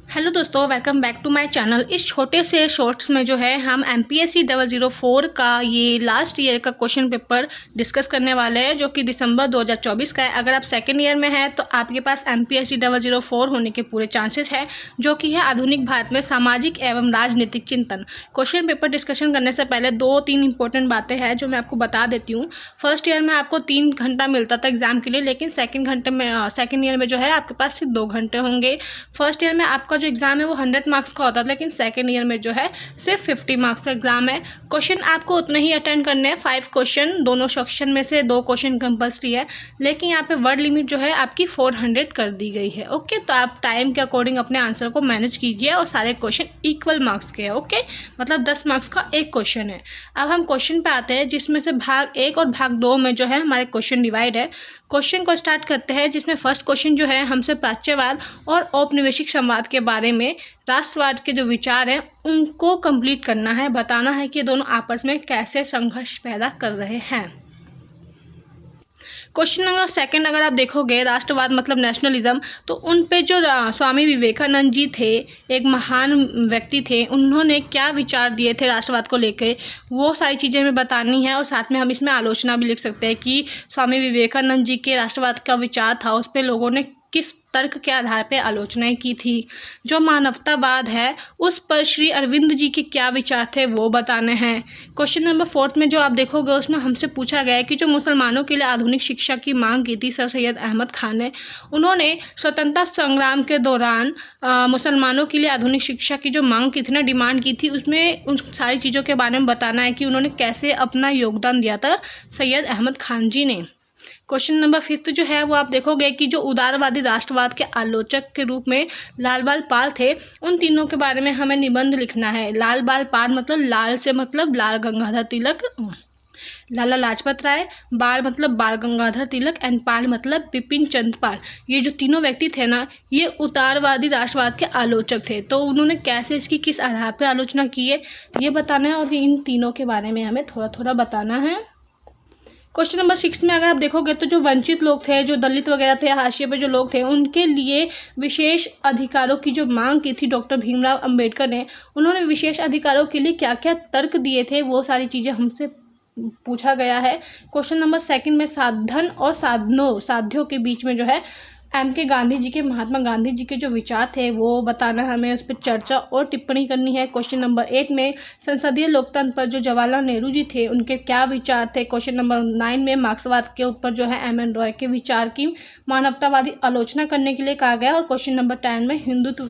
Hello दोस्तों, welcome back to my channel. इस छोटे से शॉर्ट्स में जो है हम MPSC 004 का ये लास्ट ईयर का क्वेश्चन पेपर डिस्कस करने वाले हैं, जो कि दिसंबर 2024 का है। अगर आप सेकेंड ईयर में हैं तो आपके पास MPSC 004 होने के पूरे चांसेस हैं, जो कि है आधुनिक भारत में सामाजिक एवं राजनीतिक चिंतन। क्वेश्चन पेपर डिस्कशन करने से पहले 2-3 इंपॉर्टेंट बातें हैं जो मैं आपको बता देती हूँ। फर्स्ट ईयर में आपको 3 घंटा मिलता था एग्जाम के लिए, लेकिन सेकेंड ईयर में जो है आपके पास सिर्फ 2 घंटे होंगे। फर्स्ट ईयर में आपका जो एग्ज़ाम है वो 100 मार्क्स का होता था, लेकिन सेकेंड ईयर में जो है सिर्फ 50 मार्क्स का एग्ज़ाम है। क्वेश्चन आपको उतने ही अटेंड करने हैं, 5 क्वेश्चन, दोनों सेक्शन में से 2 क्वेश्चन कंपल्सरी है, लेकिन यहाँ पे वर्ड लिमिट जो है आपकी 400 कर दी गई है। ओके, तो आप टाइम के अकॉर्डिंग अपने आंसर को मैनेज कीजिए और सारे क्वेश्चन इक्वल मार्क्स के हैं। ओके, मतलब 10 मार्क्स का एक क्वेश्चन है। अब हम क्वेश्चन पे आते हैं, जिसमें से भाग 1 और भाग 2 में जो है हमारे क्वेश्चन डिवाइड है। क्वेश्चन को स्टार्ट करते हैं, जिसमें फर्स्ट क्वेश्चन जो है हमसे प्राच्यवाद और औपनिवेशिक संवाद के बारे में, राष्ट्रवाद के जो विचार हैं उनको कंप्लीट करना है, बताना है कि दोनों आपस में कैसे संघर्ष पैदा कर रहे हैं। क्वेश्चन नंबर सेकंड अगर आप देखोगे, राष्ट्रवाद मतलब नेशनलिज्म, तो उन पे जो स्वामी विवेकानंद जी थे, एक महान व्यक्ति थे, उन्होंने क्या विचार दिए थे राष्ट्रवाद को लेकर, वो सारी चीज़ें हमें बतानी है। और साथ में हम इसमें आलोचना भी लिख सकते हैं कि स्वामी विवेकानंद जी के राष्ट्रवाद का विचार था, उस पर लोगों ने किस तर्क के आधार पर आलोचनाएं की थी। जो मानवतावाद है उस पर श्री अरविंद जी के क्या विचार थे वो बताने हैं। क्वेश्चन नंबर 4 में जो आप देखोगे उसमें हमसे पूछा गया है कि जो मुसलमानों के लिए आधुनिक शिक्षा की मांग की थी सर सैयद अहमद खान ने, उन्होंने स्वतंत्रता संग्राम के दौरान मुसलमानों के लिए आधुनिक शिक्षा की जो मांग की थी ना, डिमांड की थी, उसमें उन सारी चीज़ों के बारे में बताना है कि उन्होंने कैसे अपना योगदान दिया था सैयद अहमद खान जी ने। क्वेश्चन नंबर 5 जो है वो आप देखोगे कि जो उदारवादी राष्ट्रवाद के आलोचक के रूप में लाल बाल पाल थे, उन तीनों के बारे में हमें निबंध लिखना है। लाल बाल पाल मतलब लाल से मतलब लाल गंगाधर तिलक, लाला लाजपत राय, बाल मतलब बाल गंगाधर तिलक एंड पाल मतलब बिपिन चंद्र पाल। ये जो तीनों व्यक्ति थे ना, ये उदारवादी राष्ट्रवाद के आलोचक थे। तो उन्होंने कैसे, इसकी किस आधार पर आलोचना की है ये बताना है, और इन तीनों के बारे में हमें थोड़ा थोड़ा बताना है। क्वेश्चन नंबर 6 में अगर आप देखोगे तो जो वंचित लोग थे, जो दलित वगैरह थे, हाशिए पे जो लोग थे, उनके लिए विशेष अधिकारों की जो मांग की थी डॉक्टर भीमराव अंबेडकर ने, उन्होंने विशेष अधिकारों के लिए क्या क्या तर्क दिए थे वो सारी चीज़ें हमसे पूछा गया है। क्वेश्चन नंबर 2 में साधन और साध्यों के बीच में जो है MK गांधी जी के, महात्मा गांधी जी के जो विचार थे वो बताना है हमें, उस पर चर्चा और टिप्पणी करनी है। क्वेश्चन नंबर 8 में संसदीय लोकतंत्र पर जो जवाहरलाल नेहरू जी थे उनके क्या विचार थे। क्वेश्चन नंबर 9 में मार्क्सवाद के ऊपर जो है MN रॉय के विचार की मानवतावादी आलोचना करने के लिए कहा गया। और क्वेश्चन नंबर 10 में हिंदुत्व